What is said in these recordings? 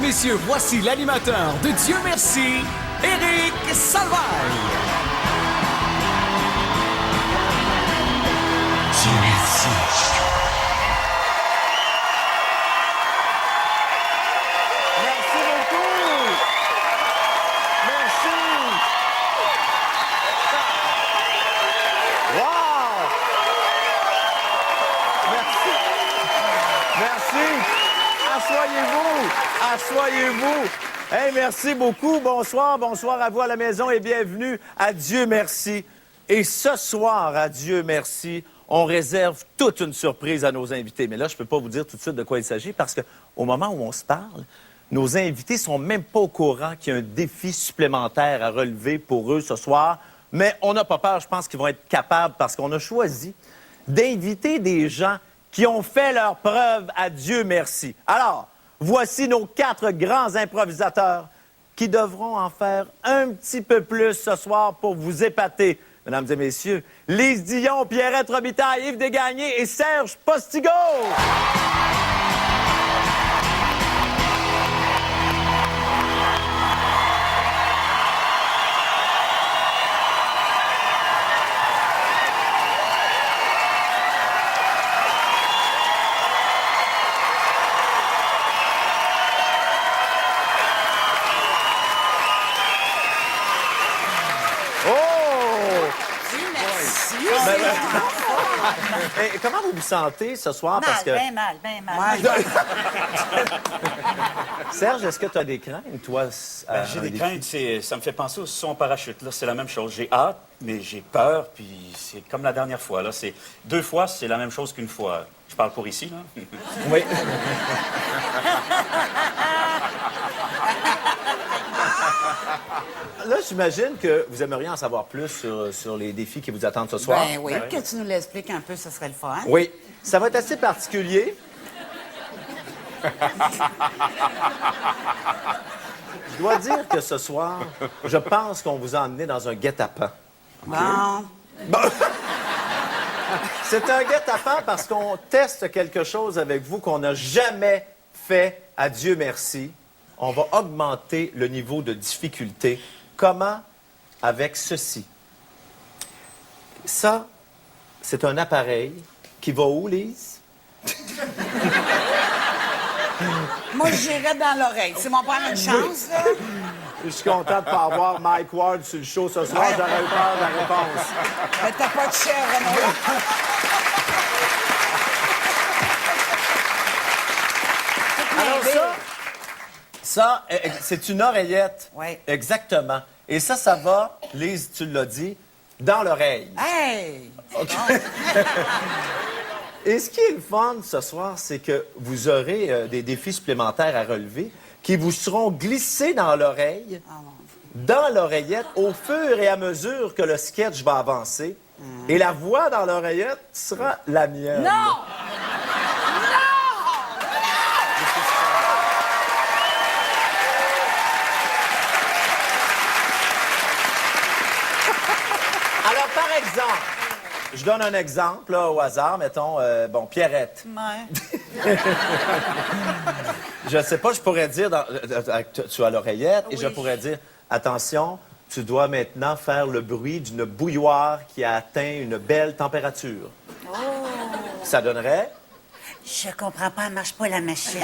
messieurs, voici l'animateur de Dieu merci, Éric Salvaille. Dieu merci. Merci beaucoup. Merci. Wow. Merci. Merci. Assoyez-vous. Assoyez-vous. Hey, merci beaucoup. Bonsoir. Bonsoir à vous à la maison et bienvenue à Dieu merci. Et ce soir, à Dieu merci, on réserve toute une surprise à nos invités. Mais là, je ne peux pas vous dire tout de suite de quoi il s'agit parce qu'au moment où on se parle, nos invités sont même pas au courant qu'il y a un défi supplémentaire à relever pour eux ce soir. Mais on n'a pas peur, je pense qu'ils vont être capables parce qu'on a choisi d'inviter des gens qui ont fait leur preuve à Dieu merci. Alors, voici nos 4 grands improvisateurs qui devront en faire un petit peu plus ce soir pour vous épater. Mesdames et messieurs, Lise Dion, Pierrette Robitaille, Yves Desgagnés et Serge Postigo! Et comment vous vous sentez ce soir? Mal, Parce que... bien mal, bien mal. Serge, est-ce que tu as des craintes, toi? J'ai des craintes, ça me fait penser au son parachute. Là, c'est la même chose. J'ai hâte, mais j'ai peur, puis c'est comme la dernière fois. Là, c'est 2 fois, c'est la même chose qu'une fois. Je parle pour ici, là. Oui. Là, j'imagine que vous aimeriez en savoir plus sur les défis qui vous attendent ce soir. Ben oui, que tu nous l'expliques un peu, ce serait le fun. Oui. Ça va être assez particulier. Je dois dire que ce soir, je pense qu'on vous a emmené dans un guet-apens. Bon. C'est un guet-apens parce qu'on teste quelque chose avec vous qu'on n'a jamais fait à Dieu merci. On va augmenter le niveau de difficulté. Comment? Avec ceci. Ça, c'est un appareil qui va où, Lise? Moi, j'irais dans l'oreille. C'est mon prendre une chance, là. Je suis content de ne pas avoir Mike Ward sur le show ce soir. J'aurais eu peur de la réponse. Mais t'as pas de chair, Renaud. Alors ça, c'est une oreillette. Oui. Exactement. Et ça va, Lise, tu l'as dit, dans l'oreille. Hey! Et ce qui est le fun ce soir, c'est que vous aurez des défis supplémentaires à relever qui vous seront glissés dans l'oreille, dans l'oreillette, au fur et à mesure que le sketch va avancer. Et la voix dans l'oreillette sera la mienne. Non! Alors, par exemple, je donne un exemple là, au hasard, mettons, Pierrette. Ouais. Je sais pas, je pourrais dire, tu as l'oreillette, et je pourrais dire, attention, tu dois maintenant faire le bruit d'une bouilloire qui a atteint une belle température. Oh. Ça donnerait? Je comprends pas, elle marche pas la machine.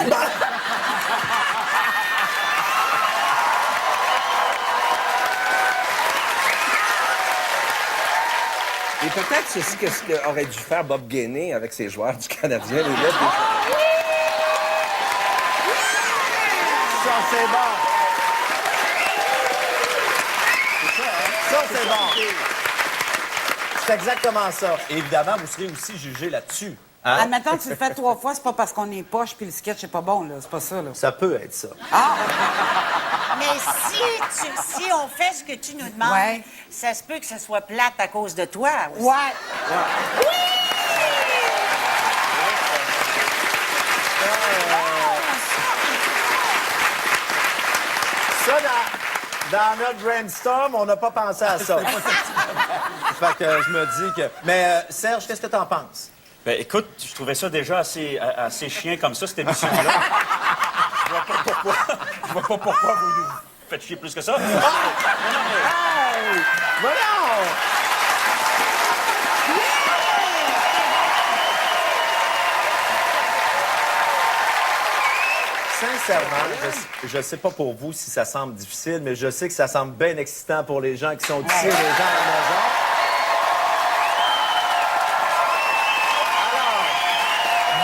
Et peut-être c'est ce qu'aurait dû faire Bob Gainey avec ses joueurs du Canadien. Les lettres des... Ça, c'est bon. Ça, c'est bon. C'est exactement ça. Et évidemment, vous serez aussi jugé là-dessus. Hein? Ah, maintenant, tu le fais 3 fois, c'est pas parce qu'on est poche puis le sketch est pas bon, là. C'est pas ça, là. Ça peut être ça. Ah! Mais si on fait ce que tu nous demandes, Ouais. ça se peut que ce soit plate à cause de toi aussi. Ouais. Ça, dans notre brainstorm, on n'a pas pensé à ça. Fait que je me dis que... Mais Serge, qu'est-ce que t'en penses? Ben, écoute, je trouvais ça déjà assez chien comme ça, cette émission-là. Je vois pas pourquoi vous nous faites chier plus que ça. Hey! Voyons! Sincèrement, je sais pas pour vous si ça semble difficile, mais je sais que ça semble bien excitant pour les gens qui sont ici, les gens à la maison. Alors,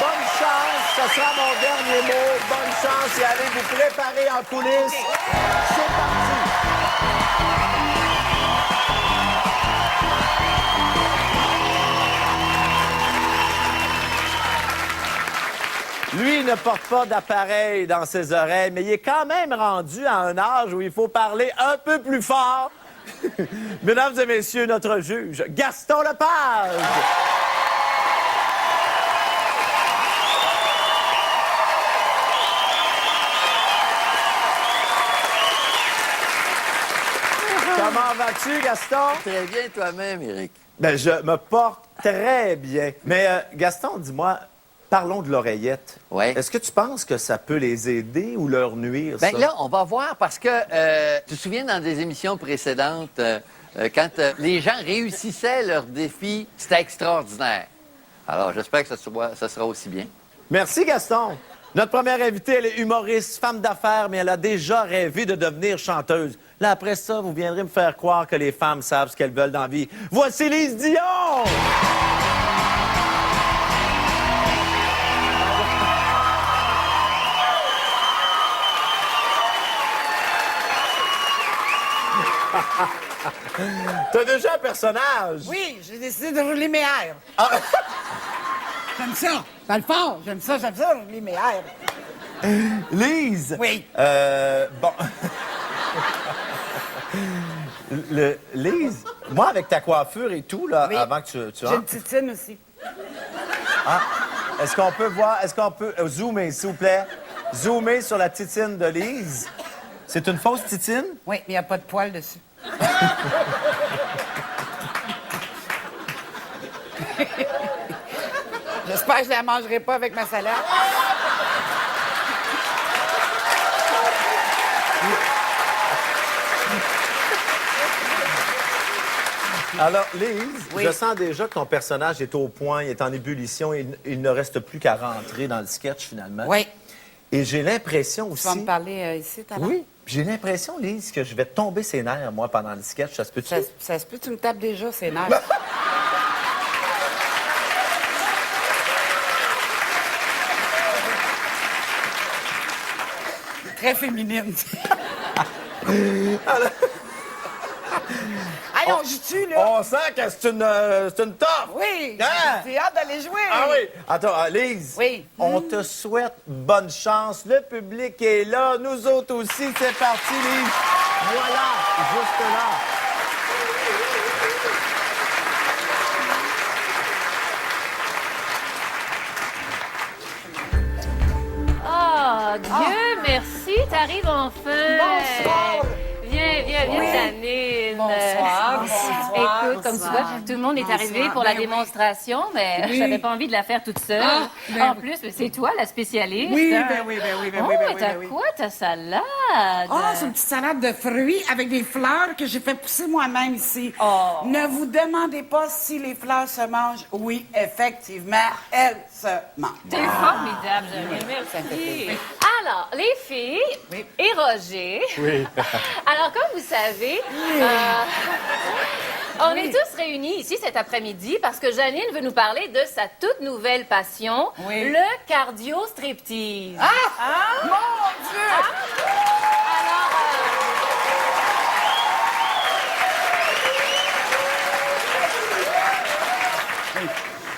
bonne chance, ce sera mon dernier mot. Bonne chance et allez vous préparer en coulisses. C'est parti! Lui, il ne porte pas d'appareil dans ses oreilles, mais il est quand même rendu à un âge où il faut parler un peu plus fort. Mesdames et messieurs, notre juge, Gaston Lepage. Comment vas-tu, Gaston? Très bien toi-même, Éric. Ben, je me porte très bien. Mais Gaston, dis-moi, parlons de l'oreillette. Ouais. Est-ce que tu penses que ça peut les aider ou leur nuire, Ben ça? là, on va voir parce que tu te souviens dans des émissions précédentes, quand les gens réussissaient leurs défis, c'était extraordinaire. Alors, j'espère que ça sera aussi bien. Merci, Gaston. Notre première invitée, elle est humoriste, femme d'affaires, mais elle a déjà rêvé de devenir chanteuse. Là, après ça, vous viendrez me faire croire que les femmes savent ce qu'elles veulent dans la vie. Voici Lise Dion! T'as déjà un personnage? Oui, j'ai décidé de rouler mes airs. J'aime ça. Dans le fond, j'aime ça, rouler mes airs. Lise? Oui. Bon. Lise, moi, avec ta coiffure et tout, là, Oui. avant que tu J'ai une rentres, titine aussi. est-ce qu'on peut voir, est-ce qu'on peut zoomer, s'il vous plaît? Zoomer sur la titine de Lise. C'est une fausse titine? Oui, mais il n'y a pas de poils dessus. J'espère que je la mangerai pas avec ma salade. Alors, Lise, Oui. je sens déjà que ton personnage est au point, il est en ébullition, il ne reste plus qu'à rentrer dans le sketch, finalement. Oui. Et j'ai l'impression Tu vas aussi... me parler ici, tout à l'heure? Oui, j'ai l'impression, Lise, que je vais tomber ses nerfs, moi, pendant le sketch. Ça se peut-tu? Ça se peut, tu me tapes déjà, c'est nerfs. Très féminine. Allez, on joue-tu, là? On sent que c'est une toffe! Oui! Hein? J'ai hâte d'aller jouer! Ah oui! Attends, Lise, Oui. on te souhaite bonne chance. Le public est là, nous autres aussi. C'est parti, Lise. Voilà, juste là. Oh, Dieu merci, t'arrives enfin. Bonsoir. Viens, Oui. Janine. Bonsoir. Écoute, comme tu vois, tout le monde est arrivé pour la Ben oui. démonstration, mais Oui. j'avais pas envie de la faire toute seule. Ah, ben en oui. plus, c'est toi la spécialiste. Oui, hein. ben oui, ben oui, ben Oh, oui, ben mais oui, t'as ben oui. quoi, ta salade? Ah, c'est une petite salade de fruits avec des fleurs que j'ai fait pousser moi-même ici. Oh. Ne vous demandez pas si les fleurs se mangent. Oui, effectivement, elles se mangent. T'es formidable, Janine. Ça me fait Merci. plaisir. Alors, les filles Oui. et Roger. Oui. Alors, comme vous savez, on est tous réunis ici cet après-midi parce que Janine veut nous parler de sa toute nouvelle passion, Oui. le cardio-striptease. Ah! Mon Dieu!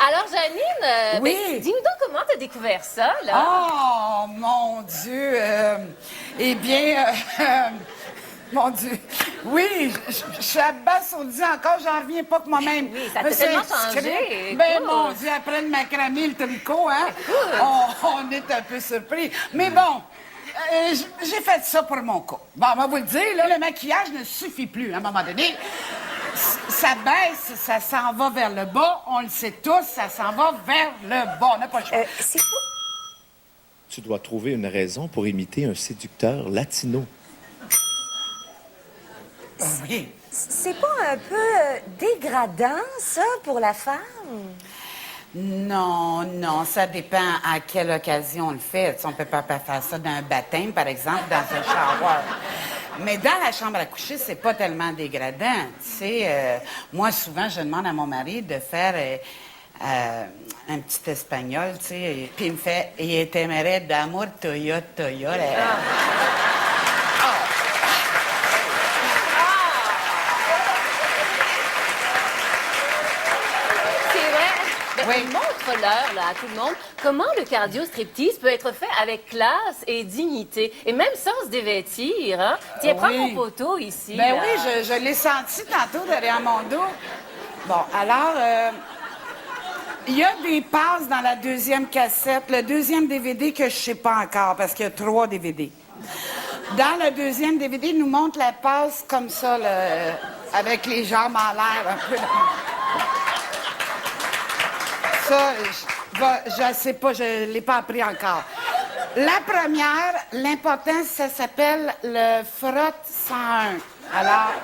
Alors, alors, Janine, Oui. ben, dis-nous donc comment t'as découvert ça, là? Oh, mon Dieu! Eh bien, mon Dieu. Oui, je suis abasourdie encore, j'en reviens pas que moi-même. Oui, ça me t'a suis tellement inscrite. changé, Ben, écoute. mon Dieu, après le macramé, le tricot, hein? On est un peu surpris. Mais bon, j'ai fait ça pour mon cas. Bon, on va vous le dire, là, le maquillage ne suffit plus. À un moment donné, ça baisse, ça s'en va vers le bas. On le sait tous, ça s'en va vers le bas. On n'a pas le choix. C'est quoi? Tu dois trouver une raison pour imiter un séducteur latino. Oui. C'est pas un peu dégradant, ça, pour la femme? Non, non, ça dépend à quelle occasion on le fait. Tu sais, on peut pas faire ça dans un baptême, par exemple, dans un shower. Mais dans la chambre à coucher, c'est pas tellement dégradant. Tu sais, moi, souvent, je demande à mon mari de faire un petit espagnol, tu sais, puis il me fait « Et t'aimerais d'amour, toyo, toyo. » Oui. Montre-leur là, à tout le monde comment le cardio-striptease peut être fait avec classe et dignité, et même sans se dévêtir. Hein? Tiens, prends mon poteau ici. Ben là. oui, je l'ai senti tantôt derrière mon dos. Bon, alors, il y a des passes dans la deuxième cassette, le deuxième DVD que je sais pas encore, parce qu'il y a 3 DVD. Dans le deuxième DVD, il nous montre la passe comme ça, là, avec les jambes en l'air, un peu. Ça, je sais pas, je l'ai pas appris encore. La première, l'important, ça s'appelle le frotte 101. Alors,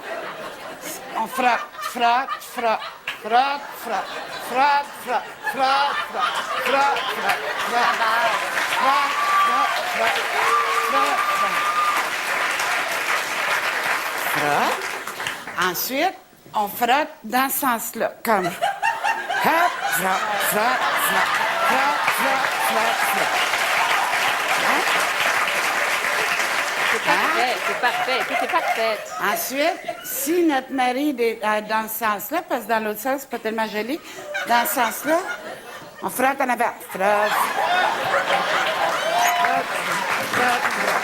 on frotte, frotte, frotte, frotte, frotte, frotte, frotte, frotte, frotte, frotte, frotte, frotte, frotte. Ensuite, on frotte dans ce sens-là, comme... Hop, frotte, frotte, frotte, frotte, frotte, frotte. C'est parfait, tout est parfait. Ensuite, si notre mari est dans ce sens-là, parce que dans l'autre sens, c'est pas tellement joli, dans ce sens-là, on frotte en avant. Frotte. Frotte, frotte, frotte.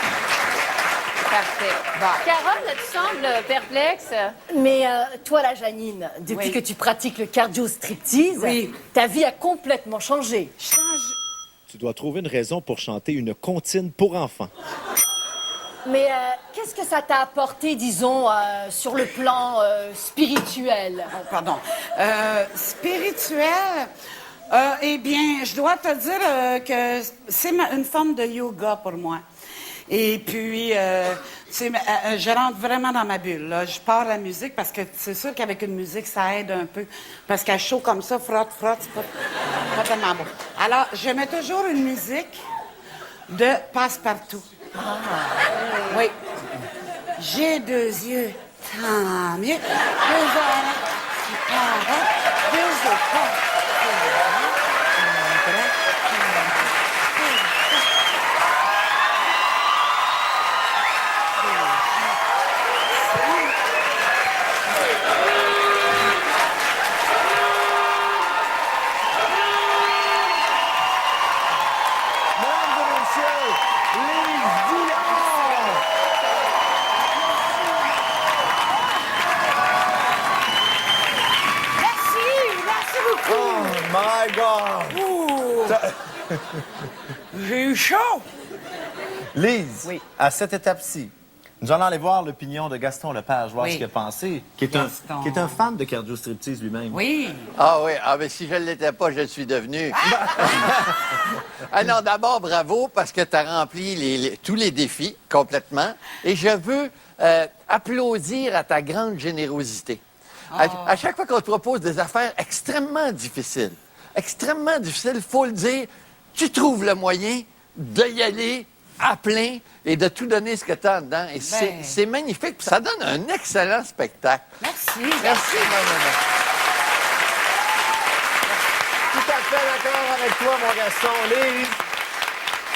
Parfait. Bon. Carole, tu sembles perplexe. Mais toi, la Janine, depuis Oui. que tu pratiques le cardio-striptease, Oui. ta vie a complètement changé. Change. Tu dois trouver une raison pour chanter une comptine pour enfants. Mais qu'est-ce que ça t'a apporté, disons, sur le plan spirituel? Oh, pardon. Spirituel, eh bien, je dois te dire que c'est une forme de yoga pour moi. Et puis, je rentre vraiment dans ma bulle. Là. Je pars la musique parce que c'est sûr qu'avec une musique, ça aide un peu. Parce qu'à chaud comme ça, frotte, frotte, c'est pas tellement beau. Alors, je mets toujours une musique de Passe-Partout. Oui. J'ai 2 yeux, tant mieux. 2 oreilles, c'est pas vrai. 2 épaules, c'est vrai. My God! J'ai eu chaud. Lise, Oui. à cette étape-ci, nous allons aller voir l'opinion de Gaston Lepage, voir Oui. ce qu'il a pensé, qui est un fan de cardio-striptease lui-même. Oui. Ah oui, mais si je ne l'étais pas, je le suis devenu. Ah non, d'abord, bravo, parce que tu as rempli tous les défis complètement. Et je veux applaudir à ta grande générosité. À chaque fois qu'on te propose des affaires extrêmement difficiles, il faut le dire, tu trouves le moyen d'y aller à plein et de tout donner ce que tu as dedans. Et c'est magnifique. Puis ça donne un excellent spectacle. Merci. Merci, maman. Tout à fait d'accord avec toi, mon Gaston. Lise,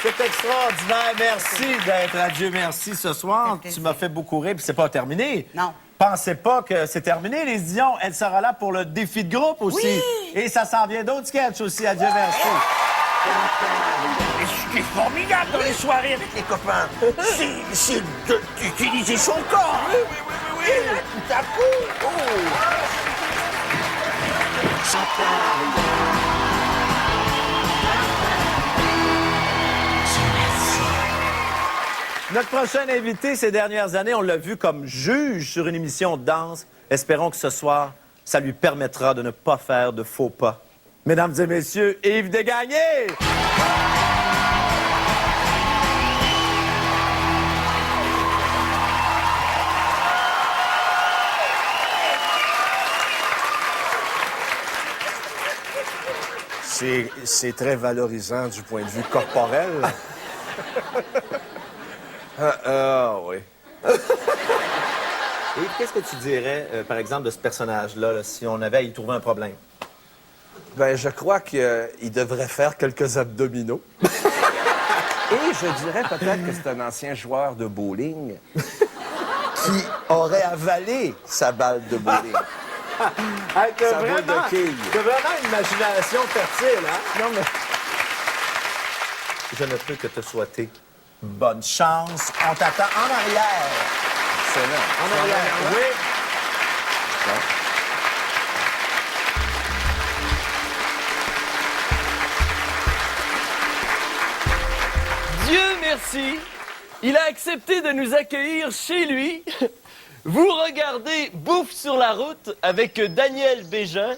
c'est extraordinaire. Merci d'être à Dieu merci ce soir. Tu m'as fait beaucoup rire, puis c'est pas terminé. Non. Pensez pas que c'est terminé, Lise Dion. Elle sera là pour le défi de groupe aussi. Oui. Et ça s'en vient d'autres sketchs aussi, à Dieu merci. Et ce qui est formidable dans les soirées avec les copains, c'est d'utiliser son corps. Oui. Et là, tout à coup, Notre prochain invité, ces dernières années, on l'a vu comme juge sur une émission de danse. Espérons que ce soir, ça lui permettra de ne pas faire de faux pas. Mesdames et messieurs, Yves Desgagnés! C'est très valorisant du point de vue corporel. Oui. Et qu'est-ce que tu dirais, par exemple, de ce personnage-là, là, si on avait à y trouver un problème? Ben, je crois qu'il devrait faire quelques abdominaux. Et je dirais peut-être que c'est un ancien joueur de bowling qui aurait avalé sa balle de bowling. Hey, t'as Ça vaut vraiment, de quille. t'as vraiment une imagination fertile, hein? Non, mais... Je ne peux que te souhaiter bonne chance. On t'attend en arrière. Excellent. En arrière, oui. Dieu merci, il a accepté de nous accueillir chez lui. Vous regardez Bouffe sur la route avec Daniel Bégin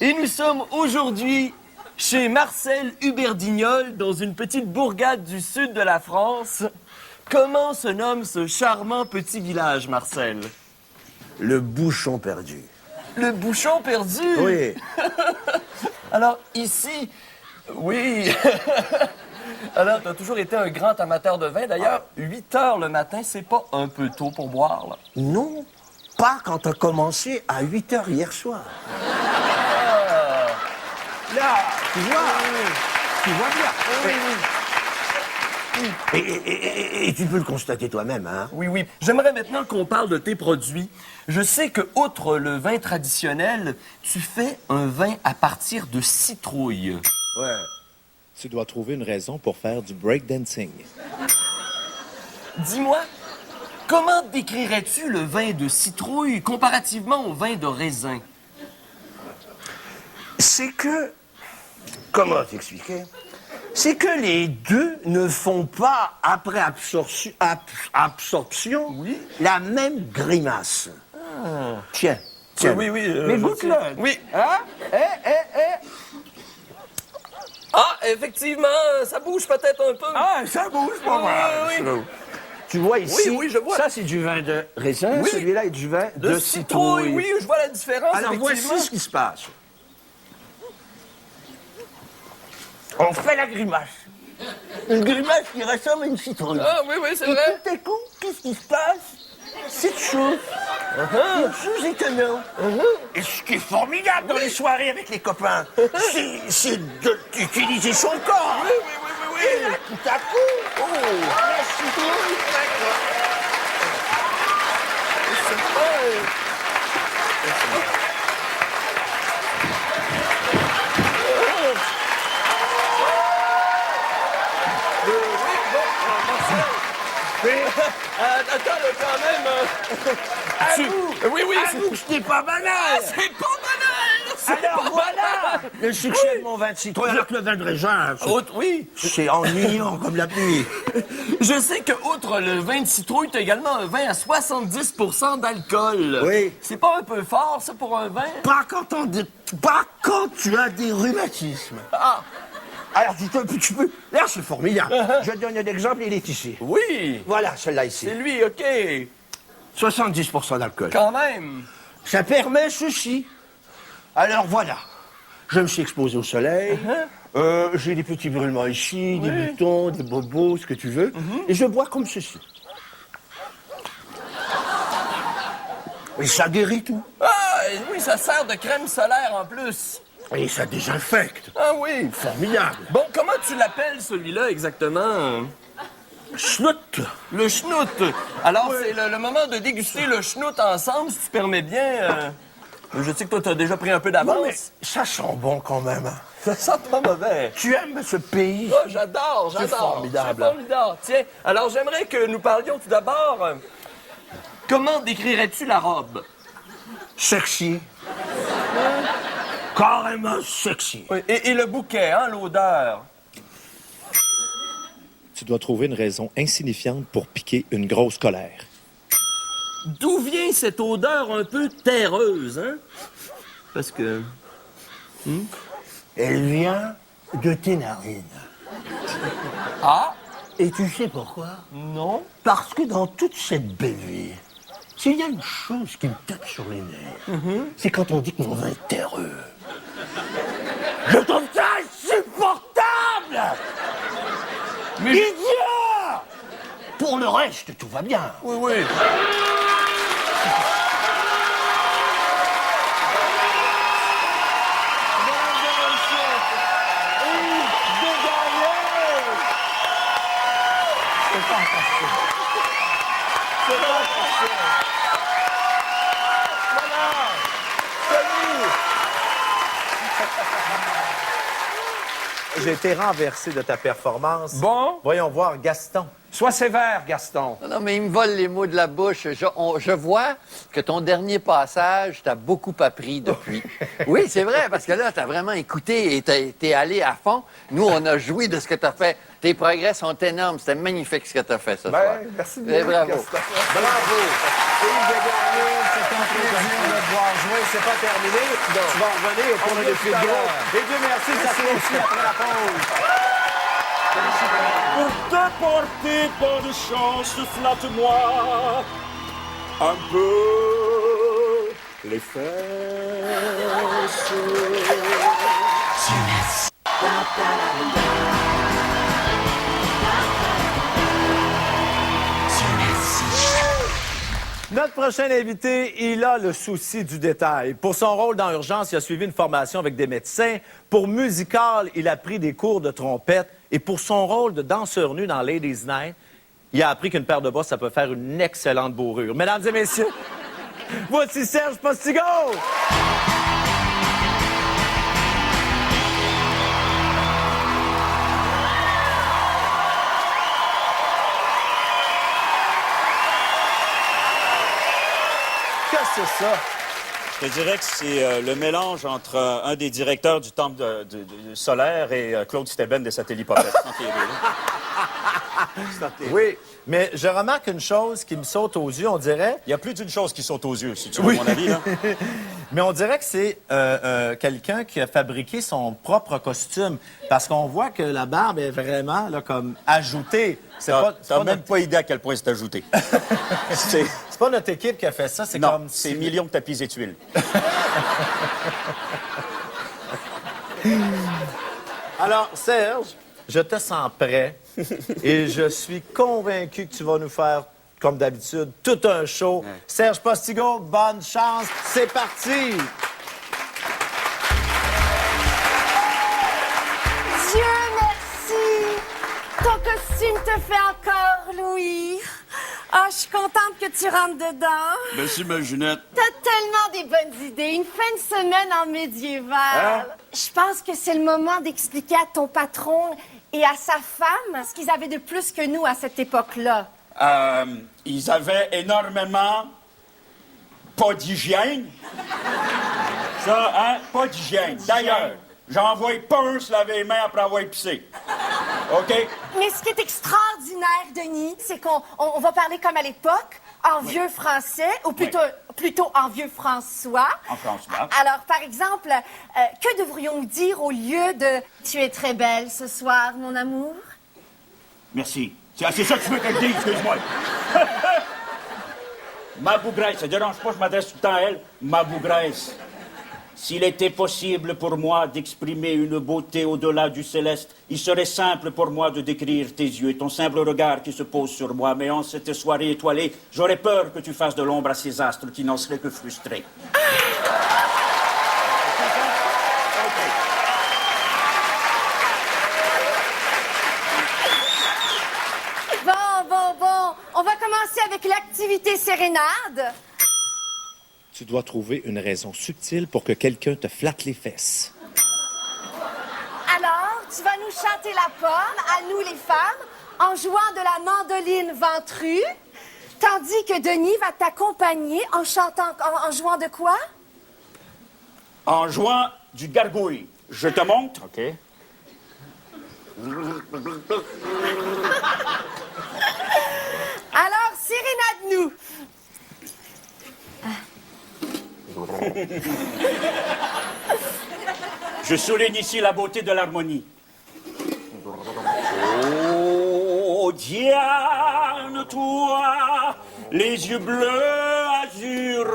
et nous sommes aujourd'hui chez Marcel Huberdignol dans une petite bourgade du sud de la France. Comment se nomme ce charmant petit village, Marcel? Le bouchon perdu. Le bouchon perdu? Oui. Alors, ici, oui. Alors, tu as toujours été un grand amateur de vin. D'ailleurs, 8 heures le matin, c'est pas un peu tôt pour boire, là? Non, pas quand t'as commencé à 8 heures hier soir. Là, tu vois bien. Et tu peux le constater toi-même, hein? Oui, oui. J'aimerais maintenant qu'on parle de tes produits. Je sais que, outre le vin traditionnel, tu fais un vin à partir de citrouille. Ouais. Tu dois trouver une raison pour faire du breakdancing. Dis-moi, comment décrirais-tu le vin de citrouille comparativement au vin de raisin? C'est que... Comment t'expliquer? C'est que les deux ne font pas, après absorption, Oui. la même grimace. Tiens. Oui. Mais goûte-le. Oui. Hein? Ah, effectivement, ça bouge peut-être un peu. Ah, ça bouge pas mal. Oui. Tu vois ici, Oui, je vois. ça c'est du vin de raisin, Oui. celui-là est du vin de citrouille. Oui, je vois la différence, Alors effectivement. voici ce qui se passe. On fait la grimace. Une grimace qui ressemble à une citrouille. Ah, oui, c'est Et vrai. tout à coup, qu'est-ce qui se passe? Cette chose. Une chose étonnante. Et ce qui est formidable dans les soirées avec les copains, c'est d'utiliser son corps. Oui. Et là, tout à coup, la citrouille. Attends, quand même... Oui, Avoue que c'était pas banal. c'est pas banal! Alors voilà le succès de mon vin de citrouille, alors que le vin de raisin, Oui, c'est ennuyant comme la pluie. je sais que, outre le vin de citrouille, tu as également un vin à 70 d'alcool. Oui. C'est pas un peu fort, ça, pour un vin? Pas quand tu as des rhumatismes. Ah, Alors, tu peux... Là, c'est formidable. Je te donne un exemple, il est ici. oui! Voilà, celle-là ici. C'est lui, OK. 70% d'alcool. Quand même. Ça permet ceci. Alors, voilà. Je me suis exposé au soleil. J'ai des petits brûlements ici, des boutons, des bobos, ce que tu veux. Et je bois comme ceci. Et ça guérit tout. Ah, et oui, ça sert de crème solaire en plus. Et ça désinfecte. Ah oui. Formidable. Bon, comment tu l'appelles, celui-là, exactement? Schnout. Le schnout. Alors, c'est le moment de déguster le schnout ensemble, si tu permets bien. Je sais que toi, t'as déjà pris un peu Non, mais d'avance. ça sent bon quand même. Hein. Ça sent pas mauvais. Tu aimes ce pays? Oh, j'adore. C'est formidable. C'est formidable. Tiens, alors j'aimerais que nous parlions tout d'abord. Comment décrirais-tu la robe? Sexy. Carrément sexy. Oui, et le bouquet, hein, l'odeur. Tu dois trouver une raison insignifiante pour piquer une grosse colère. D'où vient cette odeur un peu terreuse, hein? Parce que... Elle vient de tes narines. Ah? Et tu sais pourquoi? Non? Parce que dans toute cette belle vie, s'il y a une chose qui me tape sur les nerfs, c'est quand on dit que mon vin est terreux. Je trouve ça portable! Mais Idiot! Pour le reste, tout va bien. Oui, oui. J'ai été renversé de ta performance. Bon. Voyons voir Gaston. Sois sévère, Gaston. Non, mais il me vole les mots de la bouche. Je vois que ton dernier passage t'a beaucoup appris depuis. Oui, c'est vrai, parce que là, t'as vraiment écouté et t'es allé à fond. Nous, on a joui de ce que t'as fait. Tes progrès sont énormes. C'était magnifique ce que t'as fait ce soir. Merci bien. Bravo. Gaston. Bravo. Yves de Gagné, c'est un plaisir de te voir jouer. C'est pas terminé. Tu vas revenir pour le défi de gros. Et Dieu merci, ça se poursuit après la pause. Pour te porter bonne chance, flatte-moi un peu les fesses. Notre prochain invité, il a le souci du détail. Pour son rôle dans Urgence, il a suivi une formation avec des médecins. Pour Musical, il a pris des cours de trompette. Et pour son rôle de danseur nu dans Ladies Night, il a appris qu'une paire de bas, ça peut faire une excellente bourrure. Mesdames et messieurs, voici Serge Postigo! C'est ça. Je te dirais que c'est le mélange entre un des directeurs du temple solaire et Claude Steben des Satellipopette. Oui, mais je remarque une chose qui me saute aux yeux, on dirait... Il y a plus d'une chose qui saute aux yeux, si tu veux mon avis, là. Mais on dirait que c'est quelqu'un qui a fabriqué son propre costume, parce qu'on voit que la barbe est vraiment là, comme ajoutée. T'as même pas idée à quel point c'est ajouté. C'est pas notre équipe qui a fait ça, c'est non, comme... c'est millions de tapis et tuiles. Alors, Serge, je te sens prêt et je suis convaincu que tu vas nous faire, comme d'habitude, tout un show. Ouais. Serge Postigo, bonne chance. C'est parti! Dieu merci! Ton costume te fait encore louis. Ah, je suis contente que tu rentres dedans. Merci, ma Ginette. T'as tellement des bonnes idées. Une fin de semaine en médiéval. Hein? Je pense que c'est le moment d'expliquer à ton patron et à sa femme ce qu'ils avaient de plus que nous à cette époque-là. Ils avaient énormément pas d'hygiène. Ça, hein? Pas d'hygiène. D'ailleurs, j'en vois pas un se laver les mains après avoir pissé. OK? Mais ce qui est extraordinaire, Denis, c'est qu'on va parler comme à l'époque, en vieux français, ou plutôt en vieux François. En François. Alors, par exemple, que devrions-nous dire au lieu de « Tu es très belle ce soir, mon amour » ? Merci. C'est ça que tu veux que je dise, excuse-moi. Ma bougresse, ça ne dérange pas, je m'adresse tout le temps à elle. Ma bougresse. S'il était possible pour moi d'exprimer une beauté au-delà du céleste, il serait simple pour moi de décrire tes yeux et ton simple regard qui se pose sur moi. Mais en cette soirée étoilée, j'aurais peur que tu fasses de l'ombre à ces astres qui n'en seraient que frustrés. Bon. On va commencer avec l'activité sérénade. Tu dois trouver une raison subtile pour que quelqu'un te flatte les fesses. Alors, tu vas nous chanter la pomme, à nous les femmes, en jouant de la mandoline ventrue, tandis que Denis va t'accompagner en chantant, en jouant de quoi? En jouant du gargouille. Je te montre. OK. Alors, sérénade-nous. Je souligne ici la beauté de l'harmonie. Oh, Diane, toi, les yeux bleus azur,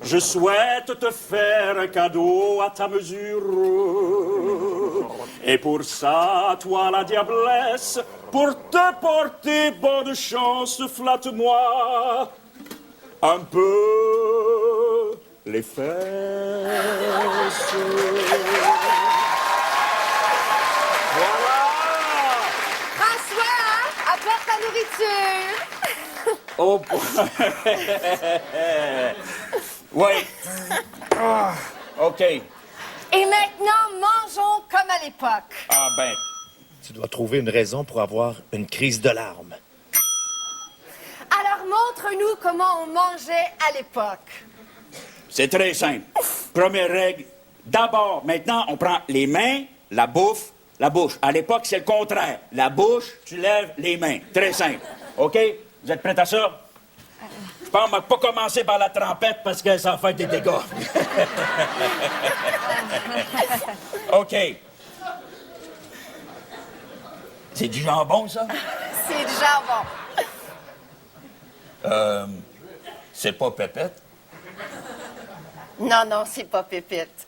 je souhaite te faire un cadeau à ta mesure. Et pour ça, toi la diablesse, pour te porter bonne chance, flatte-moi un peu les fesses. Voilà! François, apporte ta nourriture. Oh, oui. Ah, OK. Et maintenant, mangeons comme à l'époque. Ah ben, Tu dois trouver une raison pour avoir une crise de larmes. Alors, montre-nous comment on mangeait à l'époque. c'est très simple. Première règle, d'abord, maintenant, on prend les mains, la bouffe, la bouche. À l'époque, c'est le contraire. La bouche, tu lèves les mains. Très simple. OK? Vous êtes prêts à ça? Je pense qu'on va pas commencer par la trompette parce que ça va faire des dégâts. OK. C'est du jambon, ça? C'est du jambon. C'est pas pépette? Non, non, c'est pas pépite.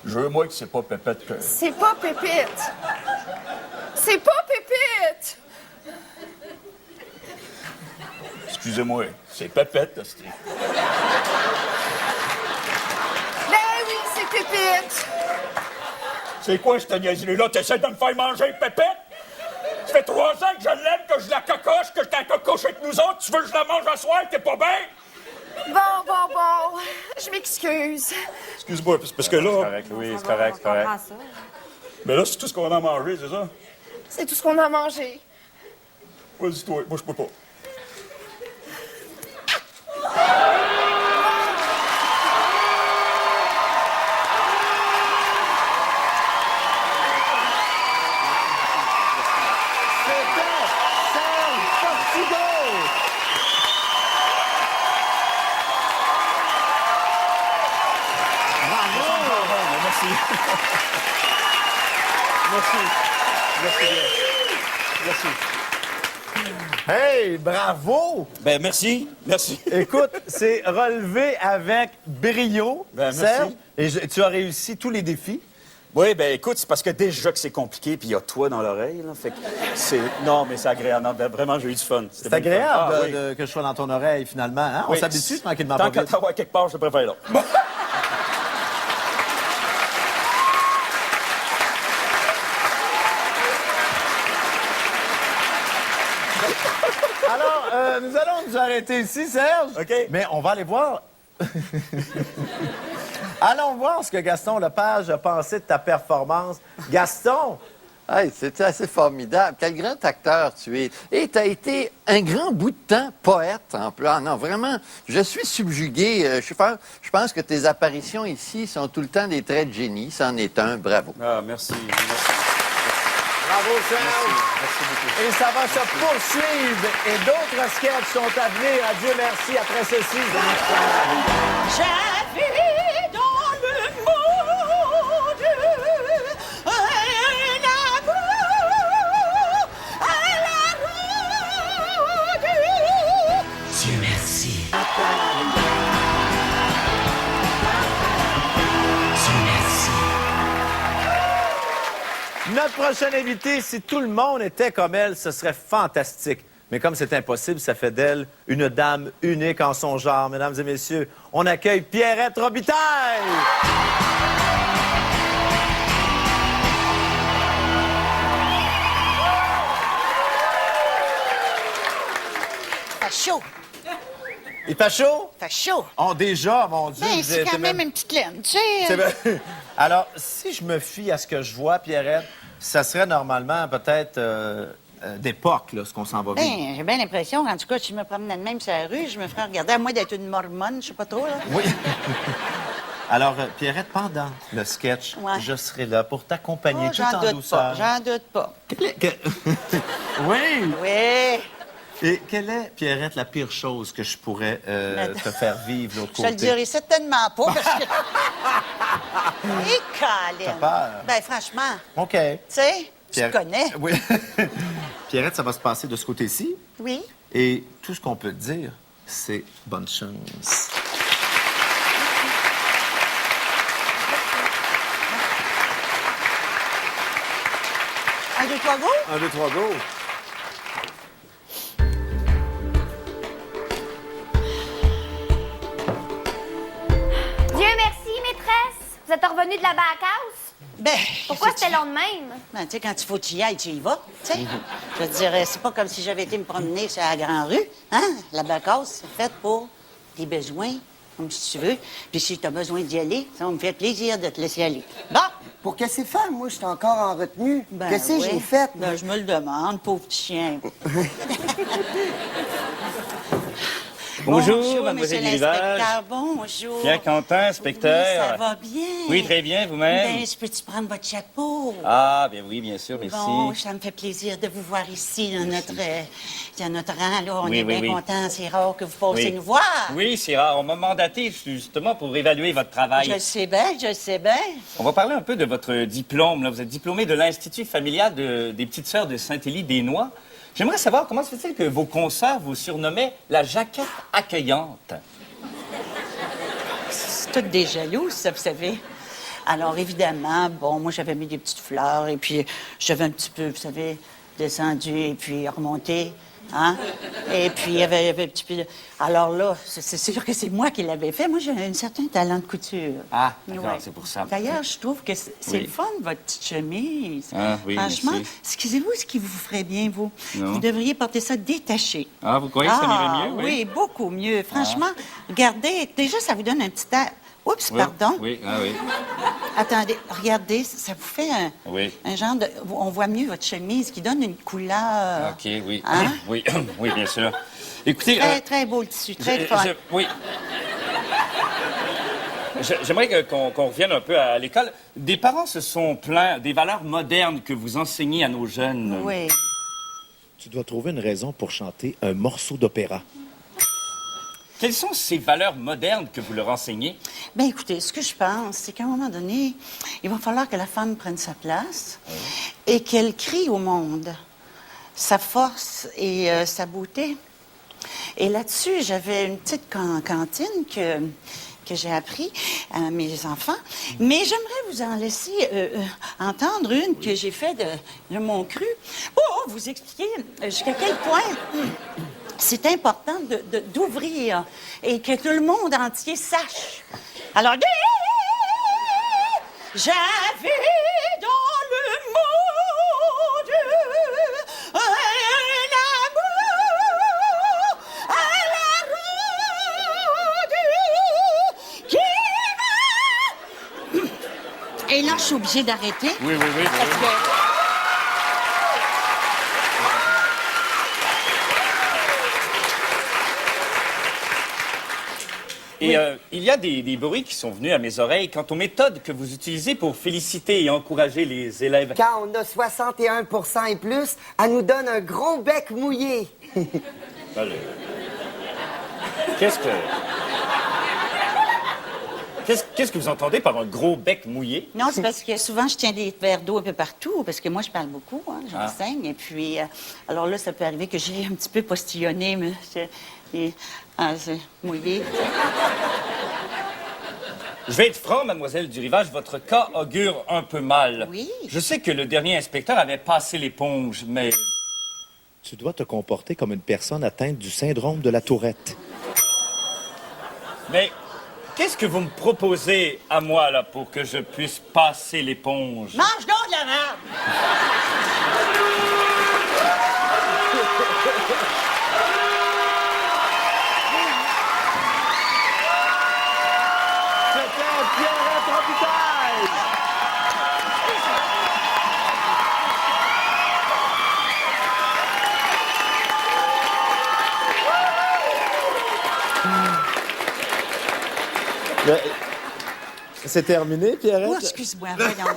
Je veux, moi, que c'est pas pépette que... C'est pas pépite. C'est pas pépite. Excusez-moi, c'est pépette, hostie. Ben oui, c'est pépite. C'est quoi cette niaiserie-là? T'essaies de me faire manger pépette? Ça fait 3 ans que je l'aime, que je la cocoche, que je t'ai cocoche avec nous autres. Tu veux que je la mange à soir? T'es pas bien? Bon. Je m'excuse. Excuse-moi, parce que là... C'est correct, Louis, c'est correct, c'est correct. Mais là, c'est tout ce qu'on a mangé, c'est ça? C'est tout ce qu'on a mangé. Vas-y, toi. Moi, je peux pas. Hey, bravo! Ben, merci. Écoute, c'est relevé avec brio, Ben, merci. Serge, et tu as réussi tous les défis. Oui, ben écoute, c'est parce que déjà que c'est compliqué, puis il y a toi dans l'oreille, là, fait que c'est... Non, mais c'est agréable. Non, ben, vraiment, j'ai eu du fun. C'est bien le fun. agréable Ah, oui. que je sois dans ton oreille, finalement. Hein? On Oui. s'habitue tranquillement Tant pas qu'à vite. t'avoir quelque part, je préfère là. Alors, nous allons nous arrêter ici, Serge. OK. Mais on va aller voir... Allons voir ce que Gaston Lepage a pensé de ta performance. Gaston, Hey, c'était assez formidable. Quel grand acteur tu es. Et tu as été un grand bout de temps poète en plus. Ah non, vraiment, je suis subjugué. Je pense que tes apparitions ici sont tout le temps des traits de génie. C'en est un. Bravo. Ah, merci. bravo Serge. Merci beaucoup. Et ça va se poursuivre. Et d'autres sketchs sont à venir. Adieu, merci. Après ceci, J'avais dans le monde un amour à la ronde. Dieu merci. Dieu merci. notre prochaine invitée, si tout le monde était comme elle, ce serait fantastique. Mais comme c'est impossible, ça fait d'elle une dame unique en son genre. Mesdames et messieurs, on accueille Pierrette Robitaille! Fait chaud. Il fait chaud? Fait chaud. Oh, déjà, mon Dieu. Ben, vous c'est êtes quand même une petite laine, tu sais. C'est bien. Alors, si je me fie à ce que je vois, Pierrette, ça serait normalement peut-être d'époque, là, ce qu'on s'en va vivre. Ben, j'ai bien l'impression, en tout cas, si je me promenais de même sur la rue, je me ferais regarder, à moins d'être une mormone, je sais pas trop, là. Oui. Alors, Pierrette, pendant le sketch, Ouais. je serai là pour t'accompagner Oh, tout en douceur. J'en doute pas. Oui! Oui. Et quelle est, Pierrette, la pire chose que je pourrais te faire vivre de l'autre Je te côté? le dirai certainement pas, parce que... Et Colin. T'as peur? Ben, franchement, OK. tu sais, tu te connais. Oui. Pierrette, ça va se passer de ce côté-ci. Oui. Et tout ce qu'on peut te dire, c'est bonne chance. 1, 2, 3, go! 1, 2, 3, go! Dieu merci, maîtresse. Vous êtes revenue de la back-house? Ben, Pourquoi c'était long de même? Ben, tu sais, quand il faut que tu y ailles, tu y vas, tu sais. Je veux dire, c'est pas comme si j'avais été me promener sur la grande rue, hein? La back-house, c'est faite pour tes besoins, comme si tu veux. Puis si tu as besoin d'y aller, ça me fait plaisir de te laisser aller. Bon! Pour que c'est faire, moi, je suis encore en retenue. Ben Qu'est-ce que oui. j'ai fait? Ben, je me le demande, pauvre petit chien. Bonjour, mademoiselle monsieur Rivage. l'inspecteur, bonjour. Pierre Quentin, inspecteur. Oui, ça va bien. Oui, très bien, vous-même. Ben, je peux-tu prendre votre chapeau? Ah, bien oui, bien sûr, merci. Bon, ça me fait plaisir de vous voir ici dans notre rang. Là. On Oui, est oui, bien oui. contents. C'est rare que vous passiez Oui. nous voir. Oui, c'est rare. On m'a mandaté justement pour évaluer votre travail. Je sais bien, je sais bien. On va parler un peu de votre diplôme. Là. Vous êtes diplômé de l'Institut familial des Petites Sœurs de Saint-Élie-des-Noix. J'aimerais savoir comment se fait-il que vos consoeurs vous surnommaient la jaquette accueillante? C'est toutes des jalouses, ça, vous savez. Alors, évidemment, bon, moi, j'avais mis des petites fleurs et puis j'avais un petit peu, vous savez, descendu et puis remonté, hein? Et puis, il y avait un petit peu de... Alors là, c'est sûr que c'est moi qui l'avais fait. Moi, j'ai un certain talent de couture. Ah, d'accord, Ouais. c'est pour ça. D'ailleurs, je trouve que c'est Oui. le fun, votre petite chemise. Ah, oui, Franchement, merci. excusez-vous ce qui vous ferait bien, vous. Non. Vous devriez porter ça détaché. Ah, vous croyez que ça m'irait mieux? Oui, beaucoup mieux. Franchement, regardez, déjà, ça vous donne un petit air... Oups, Oui, pardon. Oui, ah oui. Attendez, regardez, ça vous fait Oui. un genre de... On voit mieux votre chemise qui donne une couleur... OK, oui. Hein? Oui, oui, bien sûr. Écoutez... Très, très beau le tissu, très je- fun. oui. J'aimerais qu'on revienne un peu à l'école. Des parents se sont plaints des valeurs modernes que vous enseignez à nos jeunes. Oui. Tu dois trouver une raison pour chanter un morceau d'opéra. Quelles sont ces valeurs modernes que vous leur enseignez? Bien, écoutez, ce que je pense, c'est qu'à un moment donné, il va falloir que la femme prenne sa place et qu'elle crie au monde sa force et sa beauté. Et là-dessus, j'avais une petite cantine que j'ai appris à mes enfants. Mais j'aimerais vous en laisser entendre une que j'ai fait de mon cru pour vous expliquer jusqu'à quel point c'est important d'ouvrir et que tout le monde entier sache. Alors, j'avais dans le monde un amour à la ronde qui va... Et là, je suis obligée d'arrêter. Oui, oui, oui. Parce que... Et il y a des bruits qui sont venus à mes oreilles quant aux méthodes que vous utilisez pour féliciter et encourager les élèves. Quand on a 61 et plus, elle nous donne un gros bec mouillé. Allez. Qu'est-ce que vous entendez par un gros bec mouillé? Non, c'est parce que souvent, je tiens des verres d'eau un peu partout, parce que moi, je parle beaucoup, hein, j'enseigne. Et puis, alors là, ça peut arriver que j'ai un petit peu postillonné, mais c'est mouillé. Je vais être franc, mademoiselle Durivage, votre cas augure un peu mal. Oui. Je sais que le dernier inspecteur avait passé l'éponge, mais... Tu dois te comporter comme une personne atteinte du syndrome de la Tourette. Mais qu'est-ce que vous me proposez à moi, là, pour que je puisse passer l'éponge? Mange donc de la merde! C'était Pierrette Robitaille! C'est terminé, Pierrette? Oh, excuse-moi, voyons.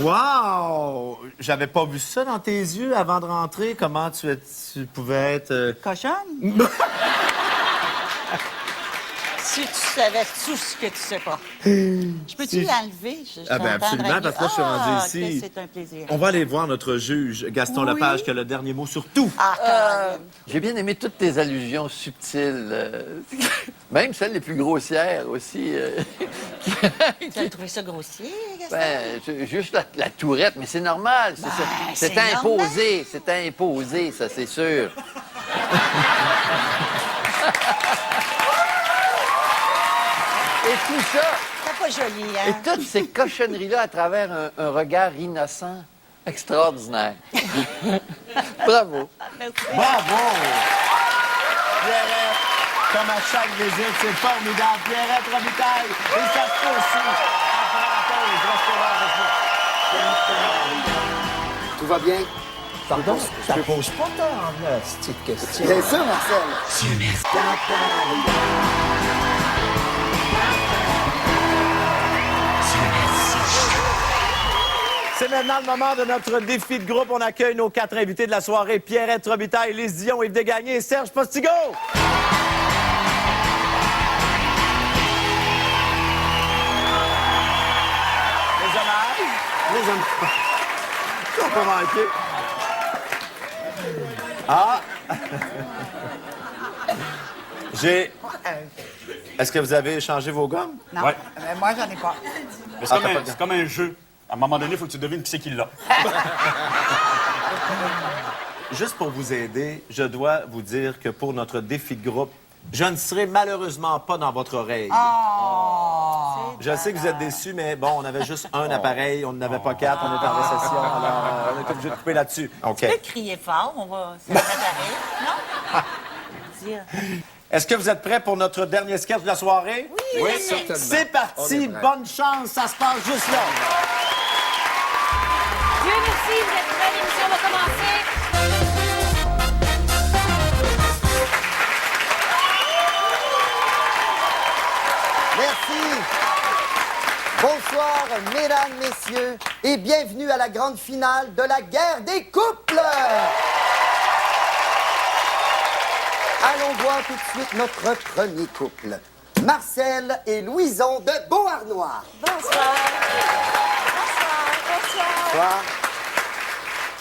Wow! J'avais pas vu ça dans tes yeux avant de rentrer. Comment tu pouvais être... Cochonne? Si tu savais tout ce que tu sais pas. Je peux-tu l'enlever? Ah ben absolument, parce que là, je suis rendu ici. C'est un plaisir. On va aller voir notre juge, Gaston Lepage, qui a le dernier mot sur tout. J'ai bien aimé toutes tes allusions subtiles, même celles les plus grossières aussi. Tu as trouvé ça grossier, Gaston? Ben, juste la tourette, mais c'est normal. C'est c'est imposé, c'est imposé, ça, c'est sûr. Et tout ça, C'est pas joli, et hein? toutes ces cochonneries-là à travers un regard innocent extraordinaire. Bravo. Bravo! Pierrette, comme à chaque visite, c'est formidable. Pierrette Robitaille, et ça se poursuit. Après la pause, restez là avec nous. Tout va bien? Pardon? Ça pose pas tant, cette question. Bien sûr, Marcel. C'est maintenant le moment de notre défi de groupe. On accueille nos 4 invités de la soirée. Pierrette Robitaille, Lise Dion, Yves Desgagnés et Serge Postigo. Les hommages. Ça n'a pas manqué. Ah! Est-ce que vous avez échangé vos gommes? Non, Ouais. moi, j'en ai pas. Mais c'est comme un jeu. À un moment donné, il faut que tu devines qui c'est qui l'a. Juste pour vous aider, je dois vous dire que pour notre défi de groupe, je ne serai malheureusement pas dans votre oreille. Je sais que vous êtes déçus, mais bon, on avait juste un appareil, on n'avait pas 4, on était en récession, alors on est obligé de couper là-dessus. OK. Tu peux crier fort, on va se préparer, non? Dire. Est-ce que vous êtes prêts pour notre dernier sketch de la soirée? Oui, certainement. C'est parti, bonne chance, ça se passe juste là. Dieu merci, vous êtes prêts, l'émission va commencer. Merci. Bonsoir, mesdames, messieurs, et bienvenue à la grande finale de la guerre des couples. Allons voir tout de suite notre premier couple. Marcel et Louison de Beauharnois. Bonsoir. Bonsoir.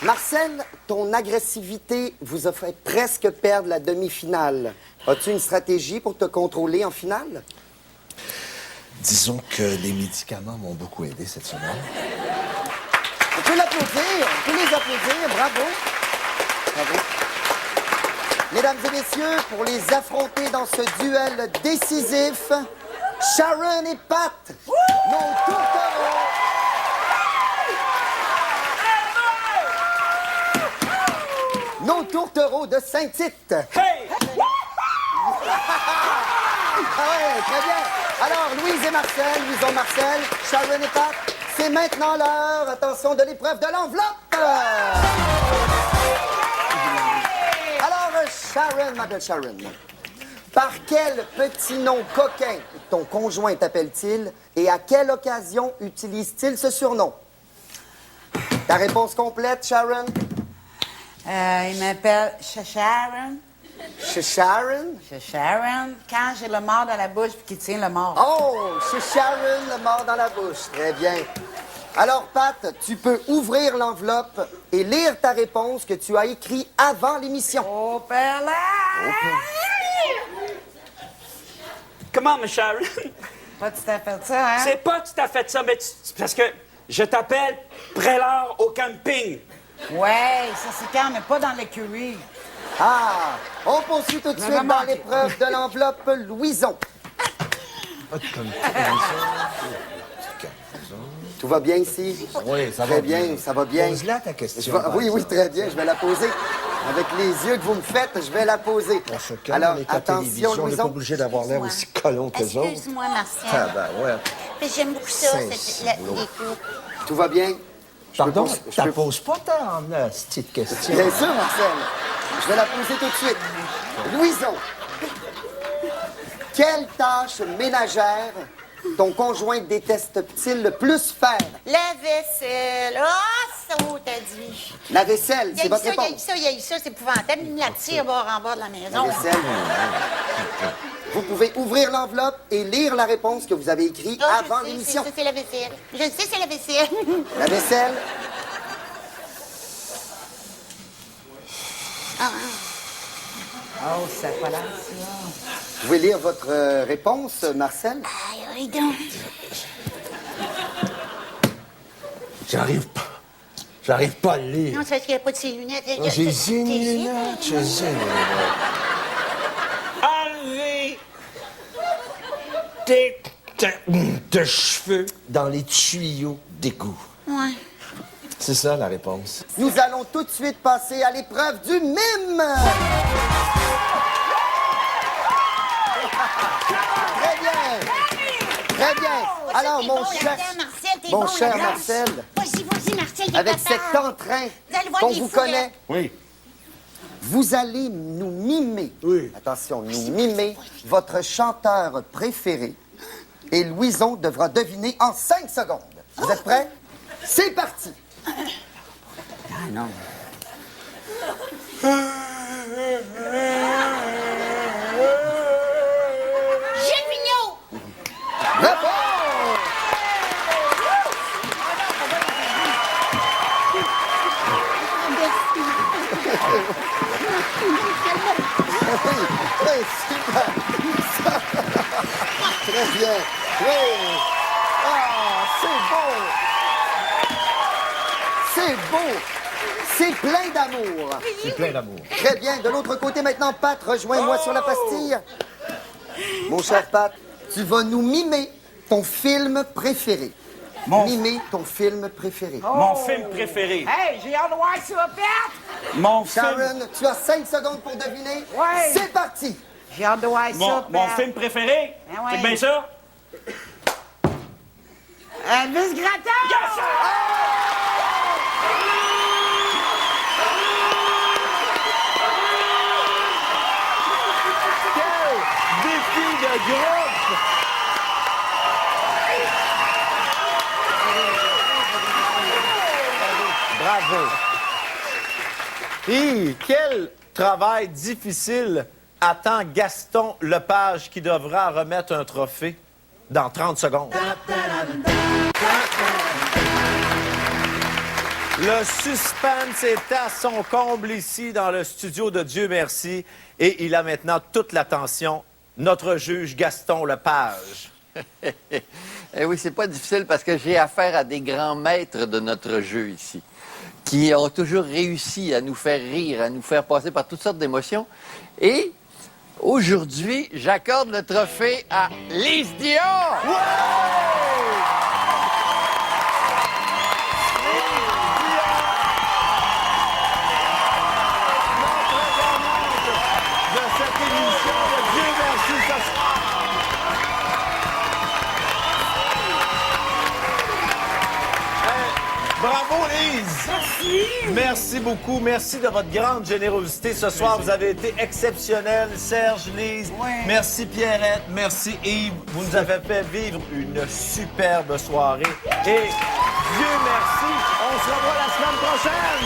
Marcel, ton agressivité vous a fait presque perdre la demi-finale. As-tu une stratégie pour te contrôler en finale? Disons que les médicaments m'ont beaucoup aidé cette semaine. On peut l'applaudir, on peut les applaudir, bravo. Bravo. Mesdames et messieurs, pour les affronter dans ce duel décisif, Sharon et Pat, nos tourtereaux. Nos tourtereaux de Saint-Tite. Hey! Ah ouais, très bien. Alors, Louise et Marcel, Louison Marcel, Sharon et Pat, c'est maintenant l'heure, attention, de l'épreuve de l'enveloppe. Alors, Sharon, ma belle Sharon, par quel petit nom coquin ton conjoint t'appelle-t-il et à quelle occasion utilise-t-il ce surnom? Ta réponse complète, Sharon? Il m'appelle Sharon. Sharon? Sharon, quand j'ai le mort dans la bouche puis qu'il tient le mort. Oh, Sharon, le mort dans la bouche. Très bien. Alors, Pat, tu peux ouvrir l'enveloppe et lire ta réponse que tu as écrite avant l'émission. Oh, père là! Comment, ma Sharon? Pas tout à fait ça, hein? C'est pas tout à fait ça, mais parce que je t'appelle Prélard au camping. Ouais, ça c'est quand, mais pas dans l'écurie. Ah, on poursuit tout de suite dans l'épreuve de l'enveloppe Louison. Tout va bien ici? Oui, ça va très bien. Ça va bien. Pose-la ta question. Oui, très bien, je vais la poser. Avec les yeux que vous me faites, je vais la poser. On se calme avec la télévision, on n'est pas obligé d'avoir l'air aussi colon que les autres. Excuse-moi, Marcel. Ah ben ouais. Mais j'aime beaucoup ça, C'est les couples. Tout va bien? Pardon, ça pose pas tant, cette petite question. Bien sûr, Marcel. Je vais la poser tout de suite. Louison, quelle tâche ménagère ton conjoint déteste-t-il le plus faire? La vaisselle. Ah, ça t'as dit. La vaisselle, c'est votre réponse. Il y a eu ça, c'est épouvantable. Il me la tire bord en bord de la maison. La vaisselle. Vous pouvez ouvrir l'enveloppe et lire la réponse que vous avez écrite avant l'émission. C'est la vaisselle. Je sais, c'est la vaisselle. La vaisselle. Oh, ça n'a pas l'air, ça. Vous pouvez lire votre réponse, Marcel? Oui, donc. J'arrive pas. J'arrive pas à le lire. Non, c'est parce qu'il n'y a pas de ses lunettes. J'ai zéro lunettes. J'ai zéro lunettes. Enlevez tes de cheveux dans les tuyaux d'égout. Ouais. C'est ça, la réponse. Nous allons tout de suite passer à l'épreuve du mime. Très bien. Très bien. Alors, mon cher Marcel, Vas-y, Marcel, t'es avec papa. cet entrain Vous allez voir qu'on des vous fouettes. connaît, Oui. vous allez nous mimer. Oui. Attention, nous mimer votre chanteur préféré. Et Louison devra deviner en 5 secondes. Vous êtes prêts? C'est parti! Ah non. Gilles Vigneault! Bravo! Oui, super. Très bien. Oui. Ah, c'est beau. C'est beau. C'est plein d'amour. C'est plein d'amour. Très bien. De l'autre côté, maintenant, Pat, rejoins-moi sur la pastille. Mon cher Pat, tu vas nous mimer ton film préféré. Mimer ton film préféré. Mon film préféré. Hey, j'ai hâte de voir ça, Pat! Mon film. Sharon, tu as 5 secondes pour deviner. Ouais. C'est parti. J'ai hâte de voir ça, Pat. Mon film préféré. Ah ouais. C'est bien ça? Elvis Gratton! Défi de groupe! Bravo! Et quel travail difficile attend Gaston Lepage qui devra remettre un trophée dans 30 secondes. Le suspense est à son comble ici dans le studio de Dieu merci et il a maintenant toute l'attention, notre juge Gaston Lepage. Eh oui, c'est pas difficile parce que j'ai affaire à des grands maîtres de notre jeu ici, qui ont toujours réussi à nous faire rire, à nous faire passer par toutes sortes d'émotions. Et aujourd'hui, j'accorde le trophée à Lise Dion! De cette émission de Dieu merci ce soir. Bravo, Lise! Merci! Merci beaucoup. Merci de votre grande générosité. Ce soir, vous avez été exceptionnels. Serge, Lise, merci Pierrette, merci Yves. Vous nous avez fait vivre une superbe soirée. Et Dieu merci, on se revoit la semaine prochaine!